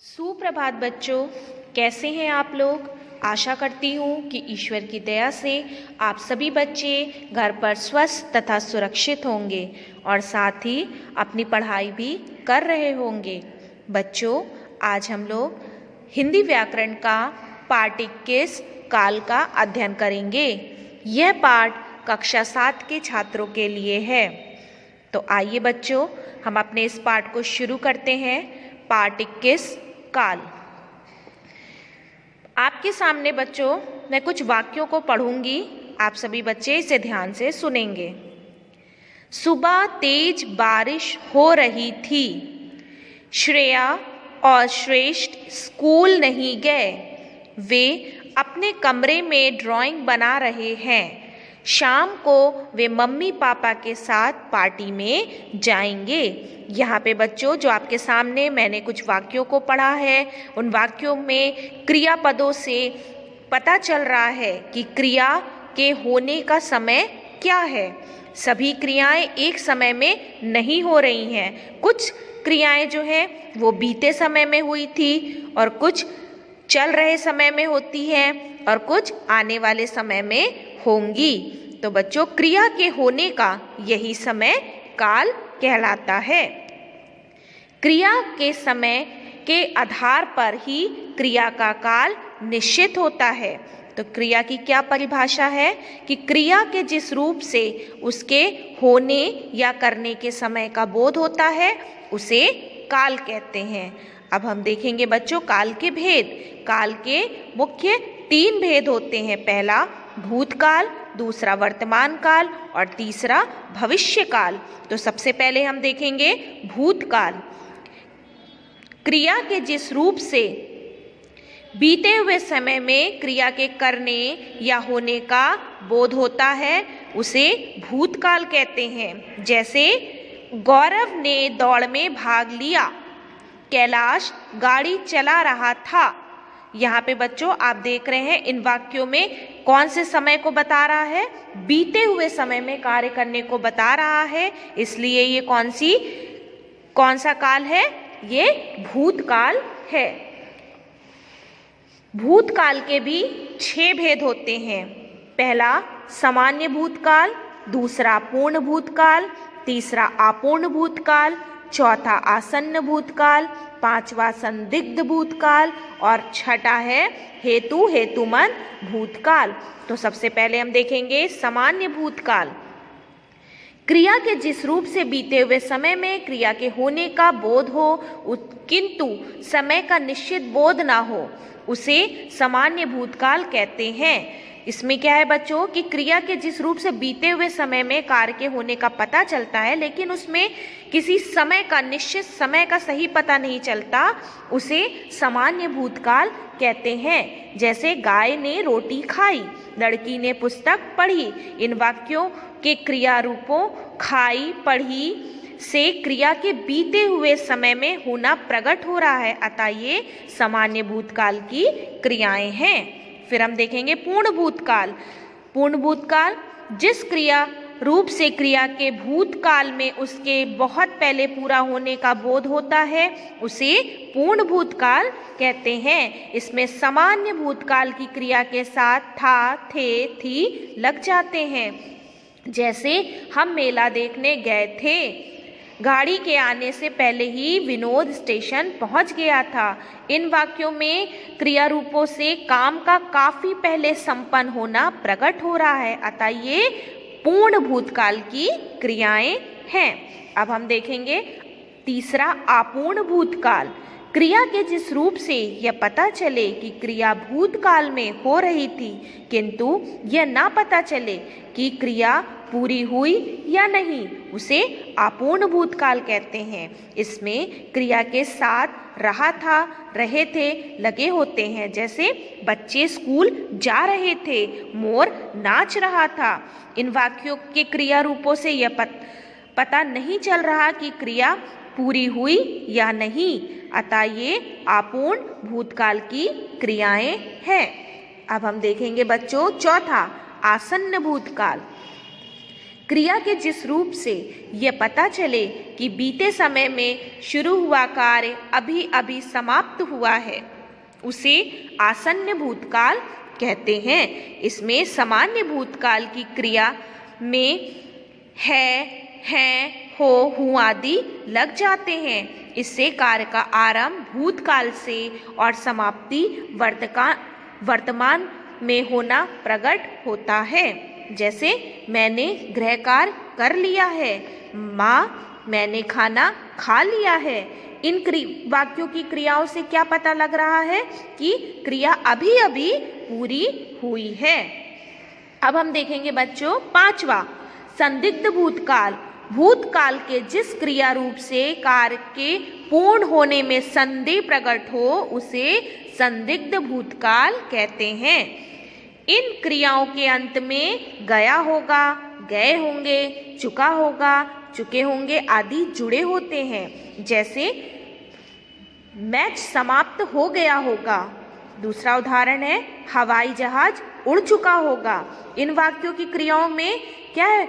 सुप्रभात बच्चों, कैसे हैं आप लोग। आशा करती हूँ कि ईश्वर की दया से आप सभी बच्चे घर पर स्वस्थ तथा सुरक्षित होंगे और साथ ही अपनी पढ़ाई भी कर रहे होंगे। बच्चों, आज हम लोग हिंदी व्याकरण का पाठ 21 काल का अध्ययन करेंगे। यह पाठ कक्षा 7 के छात्रों के लिए है। तो आइए बच्चों, हम अपने इस पाठ को शुरू करते हैं। पाठ 21 काल। आपके सामने बच्चों मैं कुछ वाक्यों को पढ़ूंगी, आप सभी बच्चे इसे ध्यान से सुनेंगे। सुबह तेज बारिश हो रही थी। श्रेया और श्रेष्ठ स्कूल नहीं गए, वे अपने कमरे में ड्राइंग बना रहे हैं। शाम को वे मम्मी पापा के साथ पार्टी में जाएंगे। यहाँ पे बच्चों जो आपके सामने मैंने कुछ वाक्यों को पढ़ा है, उन वाक्यों में क्रियापदों से पता चल रहा है कि क्रिया के होने का समय क्या है। सभी क्रियाएं एक समय में नहीं हो रही हैं। कुछ क्रियाएं जो हैं वो बीते समय में हुई थी और कुछ चल रहे समय में होती हैं और कुछ आने वाले समय में होंगी। तो बच्चों, क्रिया के होने का यही समय काल कहलाता है। क्रिया के समय के आधार पर ही क्रिया का काल निश्चित होता है। तो क्रिया की क्या परिभाषा है कि क्रिया के जिस रूप से उसके होने या करने के समय का बोध होता है उसे काल कहते हैं। अब हम देखेंगे बच्चों काल के भेद। काल के मुख्य 3 भेद होते हैं। पहला भूतकाल, दूसरा वर्तमान काल और तीसरा भविष्य काल। तो सबसे पहले हम देखेंगे भूतकाल। क्रिया के जिस रूप से बीते हुए समय में क्रिया के करने या होने का बोध होता है उसे भूतकाल कहते हैं। जैसे गौरव ने दौड़ में भाग लिया, कैलाश गाड़ी चला रहा था। यहाँ पे बच्चों आप देख रहे हैं इन वाक्यों में कौन से समय को बता रहा है, बीते हुए समय में कार्य करने को बता रहा है। इसलिए ये कौन सा काल है, ये भूतकाल है। भूतकाल के भी 6 भेद होते हैं। पहला सामान्य भूतकाल, दूसरा पूर्ण भूतकाल, तीसरा अपूर्ण भूतकाल, चौथा आसन्न भूतकाल, पांचवा संदिग्ध भूतकाल और छठा है हेतुमन भूतकाल। तो सबसे पहले हम देखेंगे सामान्य भूतकाल। क्रिया के जिस रूप से बीते हुए समय में क्रिया के होने का बोध हो किंतु समय का निश्चित बोध ना हो, उसे सामान्य भूतकाल कहते हैं। इसमें क्या है बच्चों कि क्रिया के जिस रूप से बीते हुए समय में कार्य के होने का पता चलता है लेकिन उसमें किसी समय का, निश्चित समय का सही पता नहीं चलता, उसे सामान्य भूतकाल कहते हैं। जैसे गाय ने रोटी खाई, लड़की ने पुस्तक पढ़ी। इन वाक्यों के क्रिया रूपों खाई, पढ़ी से क्रिया के बीते हुए समय में होना प्रकट हो रहा है, अतः ये सामान्य भूतकाल की क्रियाएं हैं। फिर हम देखेंगे पूर्ण भूतकाल। पूर्ण भूतकाल जिस क्रिया रूप से क्रिया के भूतकाल में उसके बहुत पहले पूरा होने का बोध होता है उसे पूर्ण भूतकाल कहते हैं। इसमें सामान्य भूतकाल की क्रिया के साथ था, थे, थी लग जाते हैं। जैसे हम मेला देखने गए थे, गाड़ी के आने से पहले ही विनोद स्टेशन पहुंच गया था। इन वाक्यों में क्रिया रूपों से काम का काफी पहले संपन्न होना प्रकट हो रहा है, अतः ये पूर्ण भूतकाल की क्रियाएं हैं। अब हम देखेंगे तीसरा अपूर्ण भूतकाल। क्रिया के जिस रूप से यह पता चले कि क्रिया भूतकाल में हो रही थी किंतु यह ना पता चले कि क्रिया पूरी हुई या नहीं, उसे अपूर्ण भूतकाल कहते हैं। इसमें क्रिया के साथ रहा था, रहे थे लगे होते हैं। जैसे बच्चे स्कूल जा रहे थे, मोर नाच रहा था। इन वाक्यों के क्रिया रूपों से यह पता नहीं चल रहा कि क्रिया पूरी हुई या नहीं, अतः ये अपूर्ण भूतकाल की क्रियाएं हैं। अब हम देखेंगे बच्चों चौथा आसन्न भूतकाल। क्रिया के जिस रूप से ये पता चले कि बीते समय में शुरू हुआ कार्य अभी अभी समाप्त हुआ है, उसे आसन्न भूतकाल कहते हैं। इसमें सामान्य भूतकाल की क्रिया में है, हो, हूँ आदि लग जाते हैं। इससे कार्य का आरंभ भूतकाल से और समाप्ति वर्तमान में होना प्रकट होता है। जैसे मैंने गृह कार्य कर लिया है, माँ मैंने खाना खा लिया है। इन वाक्यों की क्रियाओं से क्या पता लग रहा है कि क्रिया अभी अभी पूरी हुई है। अब हम देखेंगे बच्चों पांचवा, संदिग्ध भूतकाल। भूतकाल के जिस क्रिया रूप से कार्य के पूर्ण होने में संदेह प्रकट हो, उसे संदिग्ध भूतकाल कहते हैं। इन क्रियाओं के अंत में गया होगा, गए होंगे, चुका होगा, चुके होंगे आदि जुड़े होते हैं। जैसे मैच समाप्त हो गया होगा। दूसरा उदाहरण है हवाई जहाज उड़ चुका होगा। इन वाक्यों की क्रियाओं में क्या है,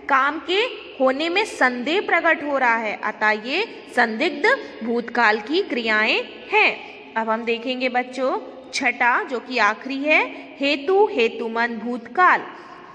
काम के होने में संदेह प्रकट हो रहा है, अतः ये संदिग्ध भूतकाल की क्रियाएं हैं। अब हम देखेंगे बच्चों छठा, जो कि आखिरी है, हेतु हेतुमन भूतकाल।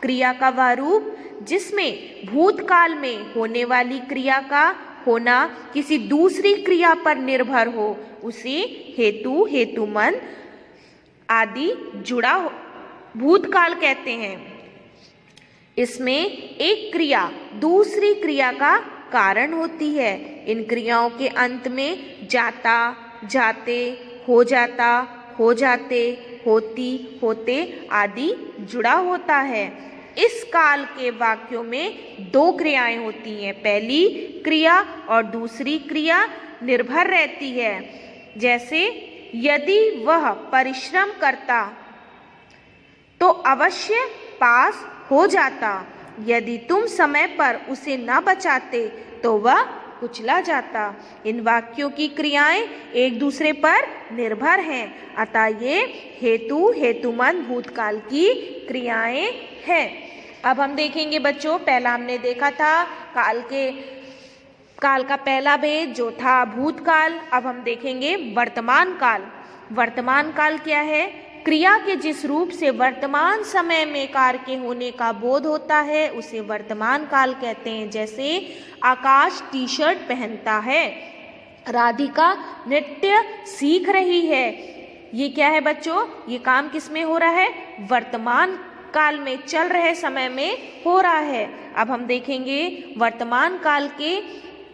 क्रिया का वह रूप जिसमें भूतकाल में होने वाली क्रिया का होना किसी दूसरी क्रिया पर निर्भर हो, उसे हेतु हेतुमन आदि जुड़ा भूतकाल कहते हैं। इसमें एक क्रिया दूसरी क्रिया का कारण होती है। इन क्रियाओं के अंत में जाता, जाते, हो जाता, हो जाते, होती, होते आदि जुड़ा होता है। इस काल के वाक्यों में दो क्रियाएं होती हैं, पहली क्रिया और दूसरी क्रिया निर्भर रहती है। जैसे यदि वह परिश्रम करता तो अवश्य पास हो जाता, यदि तुम समय पर उसे न बचाते तो वह कुचला जाता। इन वाक्यों की क्रियाएं एक दूसरे पर निर्भर हैं, अतः ये हेतु हेतुमन भूतकाल की क्रियाएं हैं। अब हम देखेंगे बच्चों, पहला हमने देखा था काल का पहला भेद जो था भूतकाल। अब हम देखेंगे वर्तमान काल। वर्तमान काल क्या है? क्रिया के जिस रूप से वर्तमान समय में कार्य के होने का बोध होता है, उसे वर्तमान काल कहते हैं। जैसे आकाश टी शर्ट पहनता है, राधिका नृत्य सीख रही है। ये क्या है बच्चों? ये काम किस में हो रहा है? वर्तमान काल में, चल रहे समय में हो रहा है। अब हम देखेंगे वर्तमान काल के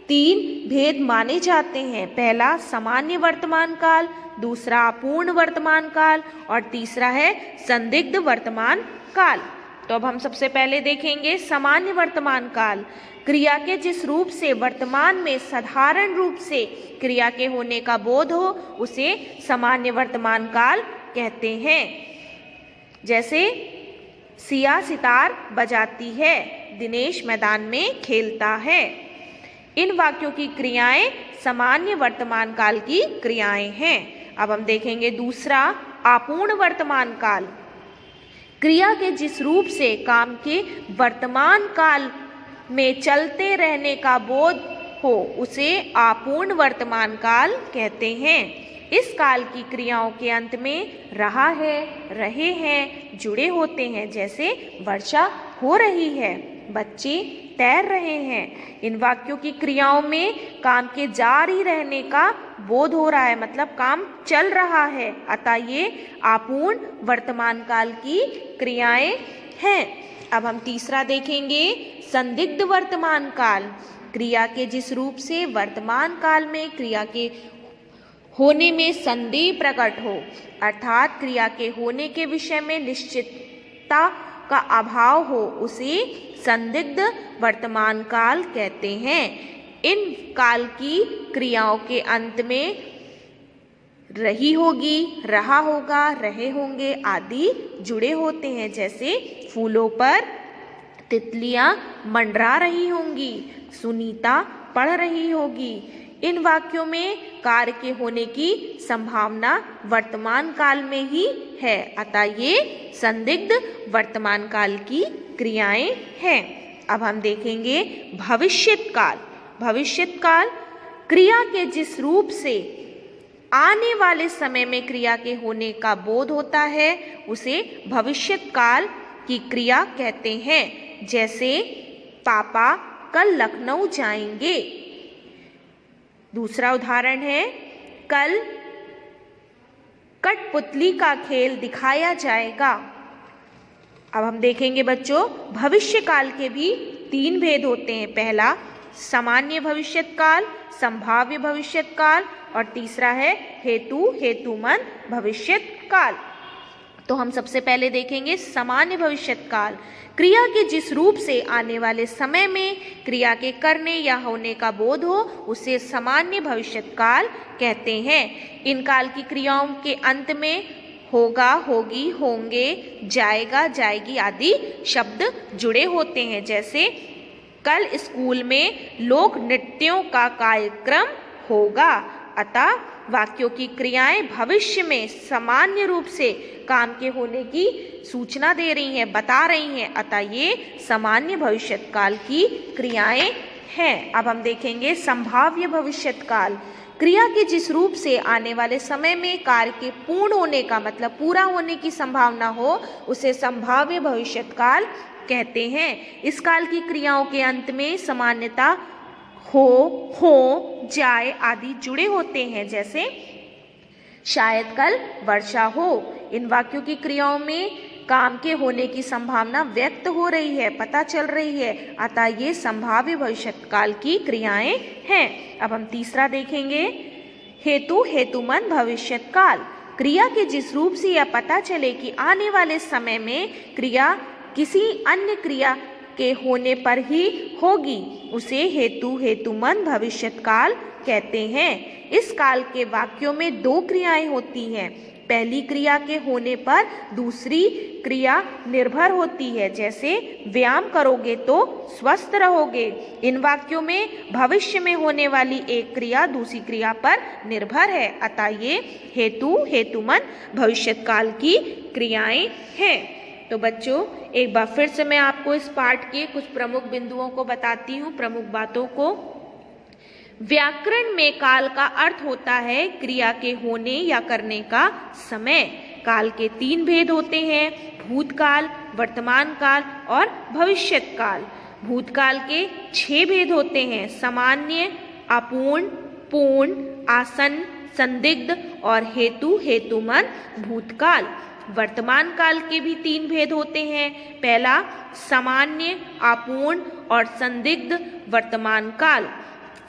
3 भेद माने जाते हैं। पहला सामान्य वर्तमान काल, दूसरा अपूर्ण वर्तमान काल और तीसरा है संदिग्ध वर्तमान काल। तो अब हम सबसे पहले देखेंगे सामान्य वर्तमान काल। क्रिया के जिस रूप से वर्तमान में साधारण रूप से क्रिया के होने का बोध हो, उसे सामान्य वर्तमान काल कहते हैं। जैसे सिया सितार बजाती है, दिनेश मैदान में खेलता है। इन वाक्यों की क्रियाएं सामान्य वर्तमान काल की क्रियाएं हैं। अब हम देखेंगे दूसरा अपूर्ण वर्तमान काल। क्रिया के जिस रूप से काम के वर्तमान काल में चलते रहने का बोध हो, उसे अपूर्ण वर्तमान काल कहते हैं। इस काल की क्रियाओं के अंत में रहा है, रहे हैं जुड़े होते हैं। जैसे वर्षा हो रही है, बच्चे तैर रहे हैं। इन वाक्यों की क्रियाओं में काम के जारी रहने का बोध हो रहा है, मतलब काम चल रहा है, अतः ये अपूर्ण वर्तमान काल की क्रियाएं हैं। अब हम तीसरा देखेंगे संदिग्ध वर्तमान काल। क्रिया के जिस रूप से वर्तमान काल में क्रिया के होने में संदेह प्रकट हो, अर्थात क्रिया के होने के विषय में निश्चितता का अभाव हो, उसे संदिग्ध वर्तमान काल कहते हैं। इन काल की क्रियाओं के अंत में रही होगी, रहा होगा, रहे होंगे आदि जुड़े होते हैं। जैसे फूलों पर तितलियां मंडरा रही होंगी, सुनीता पढ़ रही होगी। इन वाक्यों में कार्य के होने की संभावना वर्तमान काल में ही है, अतः ये संदिग्ध वर्तमान काल की क्रियाएं हैं। अब हम देखेंगे भविष्यत काल। भविष्यत काल क्रिया के जिस रूप से आने वाले समय में क्रिया के होने का बोध होता है उसे भविष्यत काल की क्रिया कहते हैं। जैसे पापा कल लखनऊ जाएंगे। दूसरा उदाहरण है कल कठपुतली का खेल दिखाया जाएगा। अब हम देखेंगे बच्चों भविष्य काल के भी 3 भेद होते हैं। पहला सामान्य भविष्यत काल, संभाव्य भविष्यत काल और तीसरा है हेतुमन भविष्यत काल। तो हम सबसे पहले देखेंगे सामान्य भविष्यत काल। क्रिया के जिस रूप से आने वाले समय में क्रिया के करने या होने का बोध हो उसे सामान्य भविष्यत काल कहते हैं। इन काल की क्रियाओं के अंत में होगा, होगी, होंगे, जाएगा, जाएगी आदि शब्द जुड़े होते हैं। जैसे कल स्कूल में लोक नृत्यों का कार्यक्रम होगा। अतः वाक्यों की क्रियाएं भविष्य में सामान्य रूप से काम के होने की सूचना दे रही हैं, बता रही हैं। अतः ये सामान्य भविष्यत काल की क्रियाएं हैं। अब हम देखेंगे संभाव्य भविष्यत काल। क्रिया के जिस रूप से आने वाले समय में कार्य के पूर्ण होने का मतलब पूरा होने की संभावना हो उसे संभाव्य भविष्यत काल कहते हैं। इस काल की क्रियाओं के अंत में सामान्यता हो, जाए आदि जुड़े होते हैं। जैसे शायद कल वर्षा हो। इन वाक्यों की क्रियाओं में काम के होने की संभावना व्यक्त हो रही है, पता चल रही है। अतः ये संभाव्य भविष्यत काल की क्रियाएं हैं। अब हम तीसरा देखेंगे हेतुमन भविष्यत काल। क्रिया के जिस रूप से यह पता चले कि आने वाले समय में क्रिया किसी अन्य क्रिया के होने पर ही होगी उसे हेतुमन भविष्यत काल कहते हैं। इस काल के वाक्यों में 2 क्रियाएं होती हैं। पहली क्रिया के होने पर दूसरी क्रिया निर्भर होती है। जैसे व्यायाम करोगे तो स्वस्थ रहोगे। इन वाक्यों में भविष्य में होने वाली एक क्रिया दूसरी क्रिया पर निर्भर है। अतः ये हेतुमन भविष्यत काल की क्रियाएं हैं। तो बच्चों एक बार फिर से मैं आपको इस पाठ के कुछ प्रमुख बिंदुओं को बताती हूँ, प्रमुख बातों को। व्याकरण में काल का अर्थ होता है क्रिया के होने या करने का समय। काल के 3 भेद होते हैं, भूतकाल, वर्तमान काल और भविष्यत काल। भूतकाल के 6 भेद होते हैं, सामान्य, अपूर्ण, पूर्ण, आसन्न, संदिग्ध और हेतुमन भूतकाल। वर्तमान काल के भी 3 भेद होते हैं। पहला सामान्य, अपूर्ण और संदिग्ध वर्तमान काल।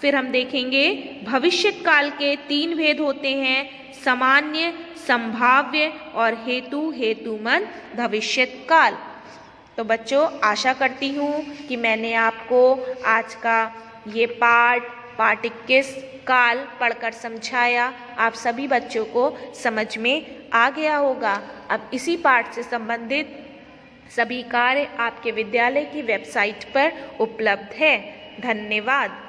फिर हम देखेंगे भविष्यत काल के 3 भेद होते हैं, सामान्य, संभाव्य और हेतुमन भविष्यत काल। तो बच्चों आशा करती हूँ कि मैंने आपको आज का ये पाठ 21 काल पढ़कर समझाया। आप सभी बच्चों को समझ में आ गया होगा। अब इसी पाठ से संबंधित सभी कार्य आपके विद्यालय की वेबसाइट पर उपलब्ध है। धन्यवाद।